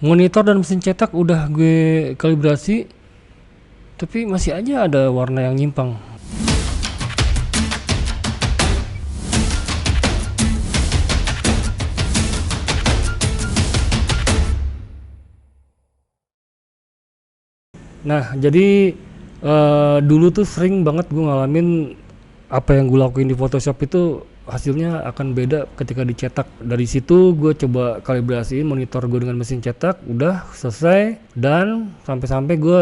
Monitor dan mesin cetak udah gue kalibrasi, tapi masih aja ada warna yang nyimpang. Nah, jadi dulu tuh sering banget gue ngalamin apa yang gue lakuin di Photoshop itu hasilnya akan beda ketika dicetak. Dari situ gue coba kalibrasiin monitor gue dengan mesin cetak, udah selesai, dan sampai-sampai gue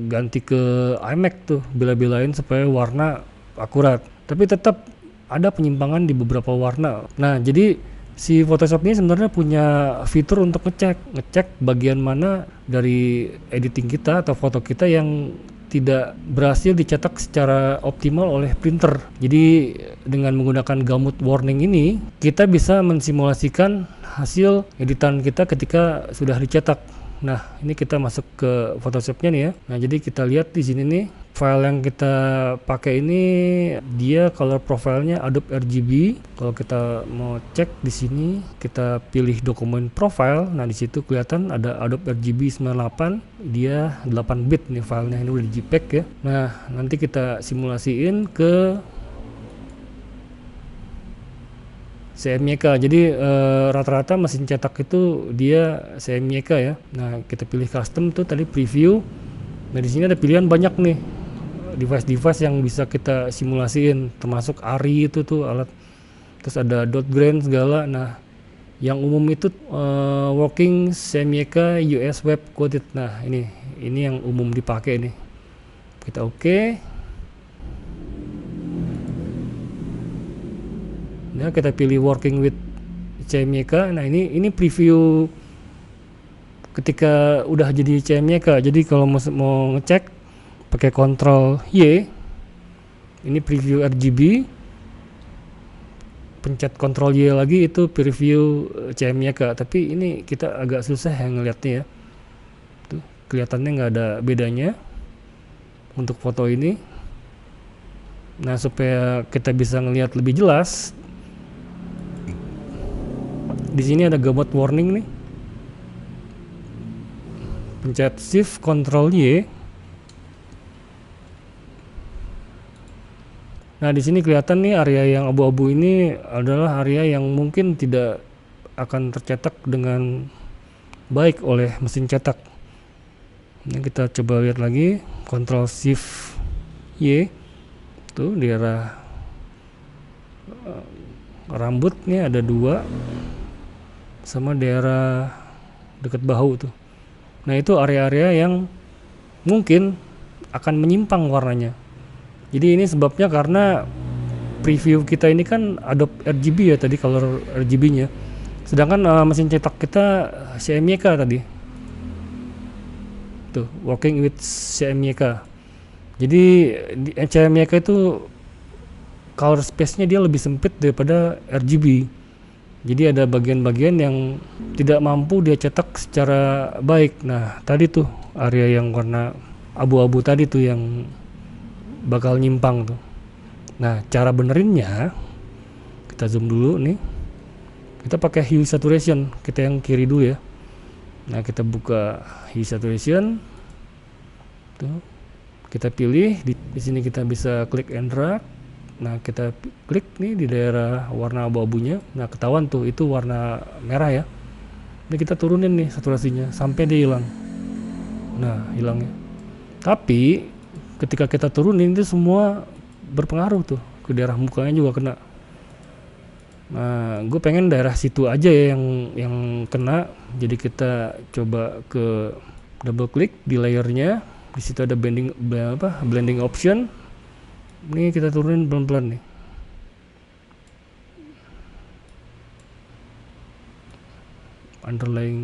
ganti ke iMac tuh, bela-belain supaya warna akurat. Tapi tetap ada penyimpangan di beberapa warna. Nah, jadi si Photoshop ini sebenarnya punya fitur untuk ngecek bagian mana dari editing kita atau foto kita yang tidak berhasil dicetak secara optimal oleh printer. Jadi dengan menggunakan gamut warning ini, kita bisa mensimulasikan hasil editan kita ketika sudah dicetak. Nah, ini kita masuk ke Photoshopnya nih ya. Nah, jadi kita lihat di sini nih, file yang kita pakai ini dia color profile-nya Adobe RGB. Kalau kita mau cek di sini, kita pilih dokumen profile. Nah, di situ kelihatan ada Adobe RGB 98. Dia 8 bit nih filenya, ini udah di JPEG ya. Nah, nanti kita simulasiin ke CMYK. Jadi rata-rata mesin cetak itu dia CMYK ya. Nah, kita pilih custom tuh tadi preview. Nah, di sini ada pilihan banyak nih device-device yang bisa kita simulasiin, termasuk ARRI itu tuh alat. Terus ada dot grain segala. Nah, yang umum itu working CMYK US web coded. Nah, ini yang umum dipakai nih. Kita oke. Nah, kita pilih working with CMYK. Nah, ini preview ketika udah jadi CMYK. Jadi kalau mau ngecek pakai Ctrl Y, ini preview RGB, pencet Ctrl Y lagi itu preview CMYK. Tapi ini kita agak susah ya ngeliatnya ya. Tuh, kelihatannya nggak ada bedanya untuk foto ini. Nah, supaya kita bisa ngelihat lebih jelas, di sini ada gamut warning nih. Pencet Shift Ctrl Y. Nah, di sini kelihatan nih area yang abu-abu ini adalah area yang mungkin tidak akan tercetak dengan baik oleh mesin cetak. Ini kita coba lihat lagi, Ctrl Shift Y. Tuh di arah rambut nih ada 2, sama daerah dekat bahu tuh. Nah, itu area-area yang mungkin akan menyimpang warnanya. Jadi ini sebabnya karena preview kita ini kan Adobe RGB ya tadi, color RGB-nya. Sedangkan mesin cetak kita CMYK tadi. Tuh, working with CMYK. Jadi di CMYK itu color space-nya dia lebih sempit daripada RGB. Jadi ada bagian-bagian yang tidak mampu dia cetak secara baik. Nah, tadi tuh area yang warna abu-abu tadi tuh yang bakal nyimpang tuh. Nah, cara benerinnya kita zoom dulu nih. Kita pakai hue saturation, kita yang kiri dulu ya. Nah, kita buka hue saturation. Tuh. Kita pilih di sini, kita bisa klik and drag. Nah, kita klik nih di daerah warna abu-abunya. Nah, ketahuan tuh itu warna merah ya. Ini kita turunin nih saturasinya sampai dia hilang. Nah, hilangnya. Tapi ketika kita turunin itu semua berpengaruh tuh ke daerah mukanya juga kena. Nah, gue pengen daerah situ aja ya yang kena. Jadi kita coba ke double klik di layernya. Di situ ada blending option. Ini kita turunin pelan-pelan nih. Underlying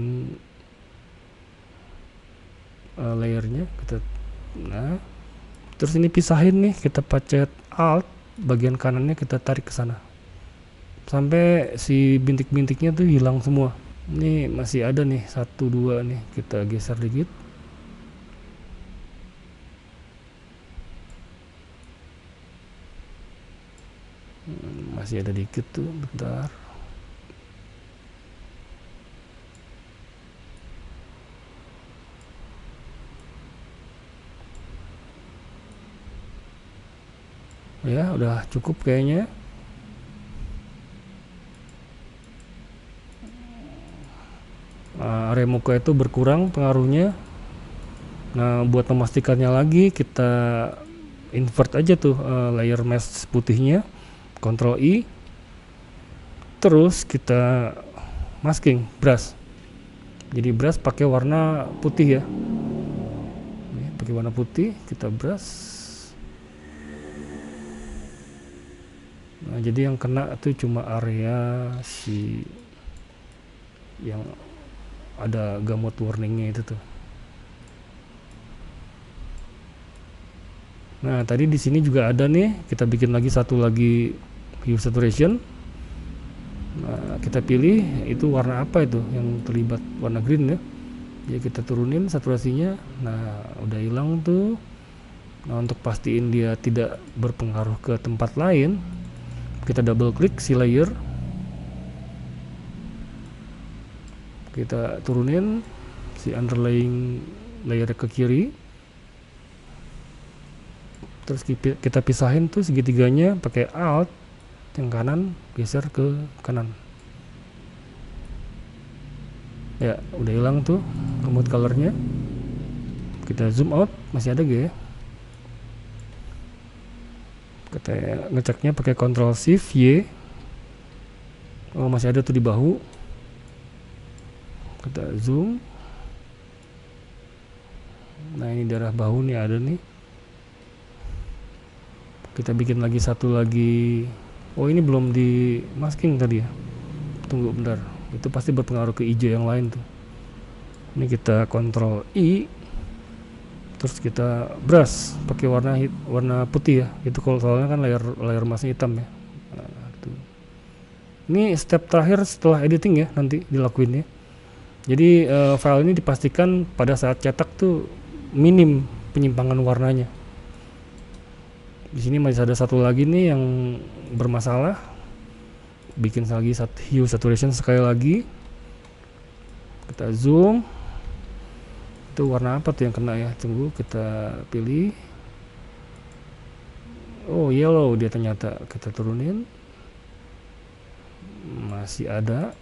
layernya kita, nah terus ini pisahin nih, kita pencet Alt, bagian kanannya kita tarik ke sana sampai si bintik-bintiknya tuh hilang semua. Ini masih ada nih 1, 2 nih, kita geser dikit. Masih ada dikit tuh, bentar. Ya udah cukup kayaknya. Area muka itu berkurang pengaruhnya. Nah, buat memastikannya lagi, kita invert aja tuh layer mask putihnya, Ctrl I, terus kita masking brush. Jadi brush pakai warna putih ya. Nih, pakai warna putih, kita brush. Nah, jadi yang kena itu cuma area si yang ada gamut warningnya itu tuh. Nah, tadi di sini juga ada nih, kita bikin lagi satu lagi hue saturation. Nah, kita pilih itu warna apa itu yang terlibat, warna green ya. Jadi kita turunin saturasinya. Nah, udah hilang tuh. Nah, untuk pastiin dia tidak berpengaruh ke tempat lain, kita double klik si layer, kita turunin si underlying layer ke kiri, terus kita pisahin tuh segitiganya pakai alt, yang kanan geser ke kanan. Ya udah hilang tuh gamut colornya. Kita zoom out, masih ada gak ya? Kita ngeceknya pakai Ctrl Shift Y. Oh, masih ada tuh di bahu. Kita zoom. Nah, ini daerah bahu nih ada nih. Kita bikin lagi satu lagi. Oh, ini belum di masking tadi ya. Tunggu bentar. Itu pasti berpengaruh ke hijau yang lain tuh. Ini kita Ctrl I. Terus kita brush pakai warna putih ya. Itu kalau soalnya kan layer masknya hitam ya. Nah, itu. Ini step terakhir setelah editing ya, nanti dilakuin ya. Jadi file ini dipastikan pada saat cetak tuh minim penyimpangan warnanya. Di sini masih ada satu lagi nih yang bermasalah. Bikin lagi hue saturation sekali lagi. Kita zoom. Itu warna apa tuh yang kena ya? Tunggu, kita pilih. Oh, yellow dia ternyata. Kita turunin. Masih ada.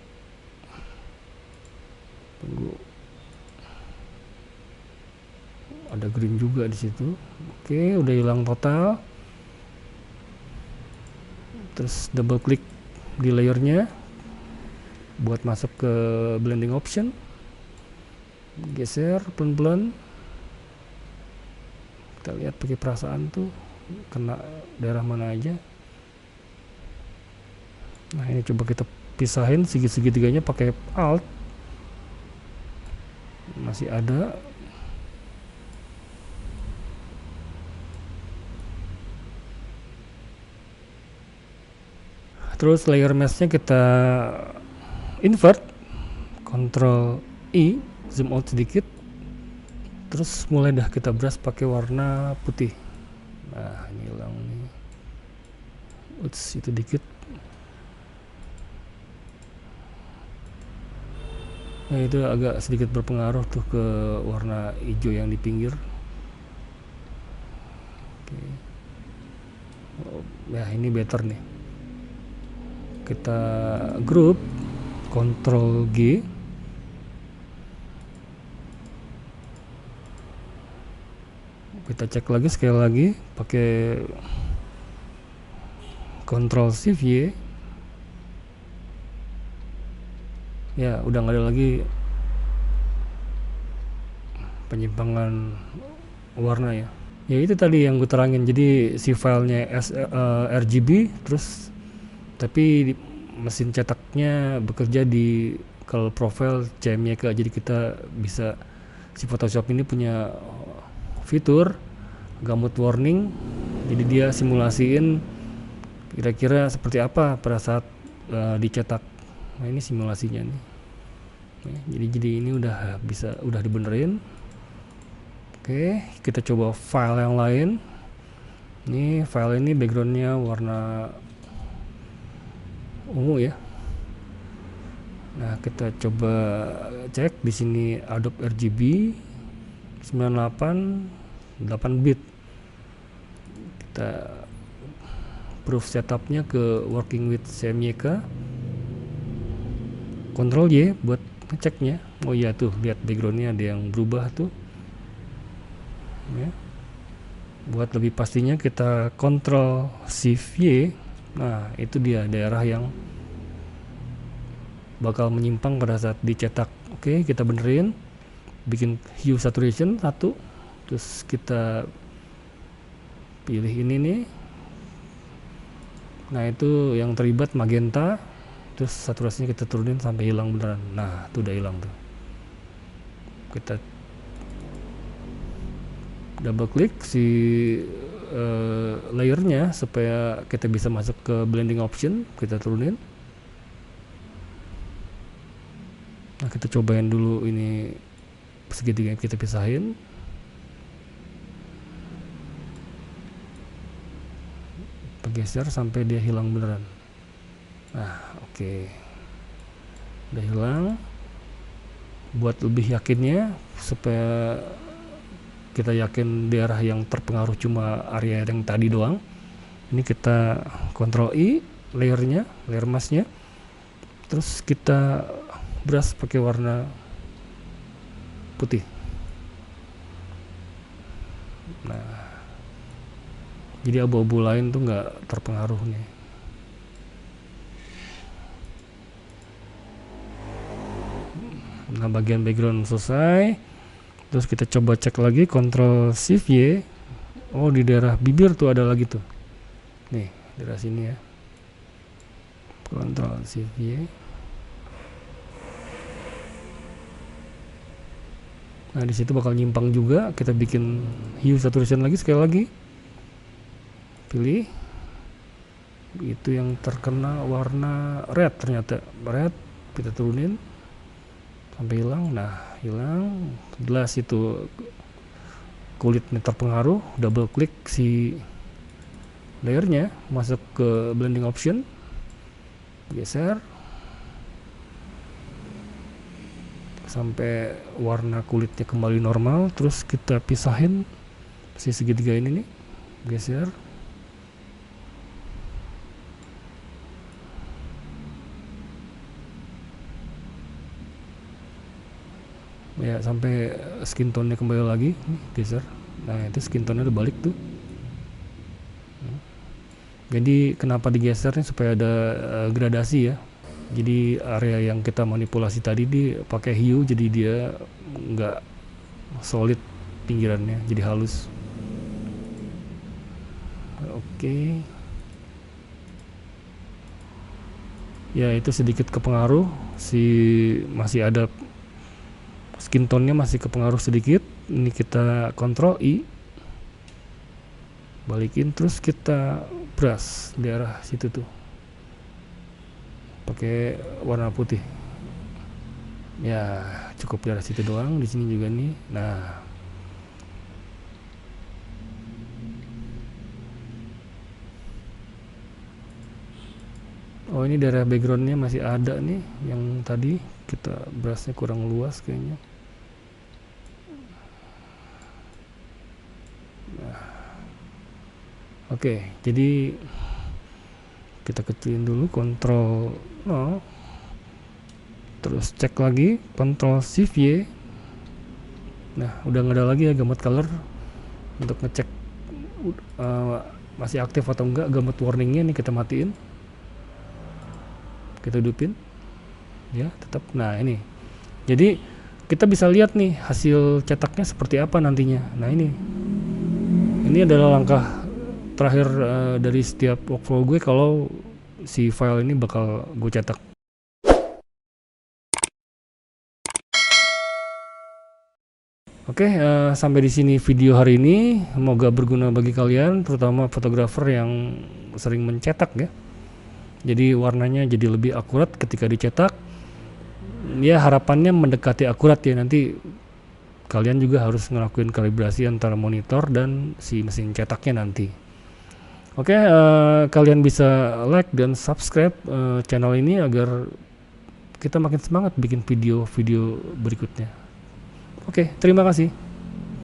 Tunggu. Ada green juga di situ. Oke, udah hilang total. Terus double klik di layernya buat masuk ke blending option. Geser pelan-pelan. Kita lihat pakai perasaan tuh kena daerah mana aja. Nah, ini coba kita pisahin segitiga-segitiga pakai alt. Masih ada. Terus layer masknya kita invert, Ctrl I, zoom out sedikit, terus mulai dah kita brush pakai warna putih. Nah, ini hilang nih. Uts, itu dikit. Nah, itu agak sedikit berpengaruh tuh ke warna hijau yang di pinggir. Oke. Oh, ya ini better nih. Kita group, Ctrl G, kita cek lagi sekali lagi pakai Ctrl Shift Y. Ya udah nggak ada lagi penyimpangan warna ya. Ya itu tadi yang gue terangin, jadi si filenya RGB terus tapi mesin cetaknya bekerja di color profile CMYK. Jadi kita bisa, si Photoshop ini punya fitur gamut warning, jadi dia simulasiin kira-kira seperti apa pada saat dicetak. Nah, ini simulasinya nih. Jadi ini udah dibenerin. Oke, kita coba file yang lain. Ini file ini backgroundnya warna ungu ya. Nah, kita coba cek di sini Adobe RGB 98 8 bit. Kita proof setupnya ke working with CMYK, Ctrl Y buat ngeceknya. Oh iya tuh, lihat backgroundnya ada yang berubah tuh ya. Buat lebih pastinya kita Ctrl Shift Y. Nah itu dia daerah yang bakal menyimpang pada saat dicetak. Oke, kita benerin, bikin hue saturation 1, terus kita pilih ini nih. Nah itu yang terlibat magenta, terus saturasinya kita turunin sampai hilang beneran. Nah itu udah hilang tuh. Kita double klik si layernya supaya kita bisa masuk ke blending option, kita turunin. Nah kita cobain dulu ini segitiga yang kita pisahin. Geser sampai dia hilang beneran. Nah oke, udah hilang. Buat lebih yakinnya, supaya kita yakin daerah yang terpengaruh cuma area yang tadi doang, ini kita Ctrl I layernya, layer masknya, terus kita brush pakai warna putih. Nah jadi abu-abu lain tuh nggak terpengaruh nih. Nah bagian background selesai. Terus kita coba cek lagi, Ctrl Shift Y. Oh di daerah bibir tuh ada lagi tuh. Nih daerah sini ya. Ctrl Shift Y. Nah di situ bakal nyimpang juga. Kita bikin hue saturation lagi sekali lagi. Pilih itu yang terkena warna red, ternyata red, kita turunin sampai hilang. Nah hilang jelas itu kulitnya terpengaruh. Double klik si layernya, masuk ke blending option, geser sampai warna kulitnya kembali normal. Terus kita pisahin si segitiga ini nih, geser. Ya sampai skin tone nya kembali lagi, geser. Nah itu skin tone nya udah balik tuh. Jadi kenapa digeser nih, supaya ada gradasi ya. Jadi area yang kita manipulasi tadi pakai hue, jadi dia nggak solid pinggirannya, jadi halus. Oke. Ya itu sedikit kepengaruh, masih ada skin tone-nya masih kepengaruh sedikit. Ini kita Ctrl I, balikin, terus kita brush daerah situ tuh pakai warna putih. Ya cukup daerah situ doang, di sini juga nih. Nah oh ini daerah backgroundnya masih ada nih, yang tadi kita brushnya kurang luas kayaknya. Nah, oke, jadi kita kecilin dulu, Ctrl 0, terus cek lagi, Ctrl Shift Y. Nah udah nggak ada lagi ya gamut color. Untuk ngecek masih aktif atau enggak, gamut warningnya nih kita matiin, kita hidupin ya, tetap. Nah ini jadi kita bisa lihat nih hasil cetaknya seperti apa nantinya. Nah ini adalah langkah terakhir dari setiap workflow gue kalau si file ini bakal gue cetak. Oke, sampai di sini video hari ini. Semoga berguna bagi kalian, terutama fotografer yang sering mencetak ya. Jadi warnanya jadi lebih akurat ketika dicetak. Ya harapannya mendekati akurat ya. Nanti kalian juga harus ngelakuin kalibrasi antara monitor dan si mesin cetaknya nanti. Oke, kalian bisa like dan subscribe channel ini agar kita makin semangat bikin video-video berikutnya. Oke, terima kasih.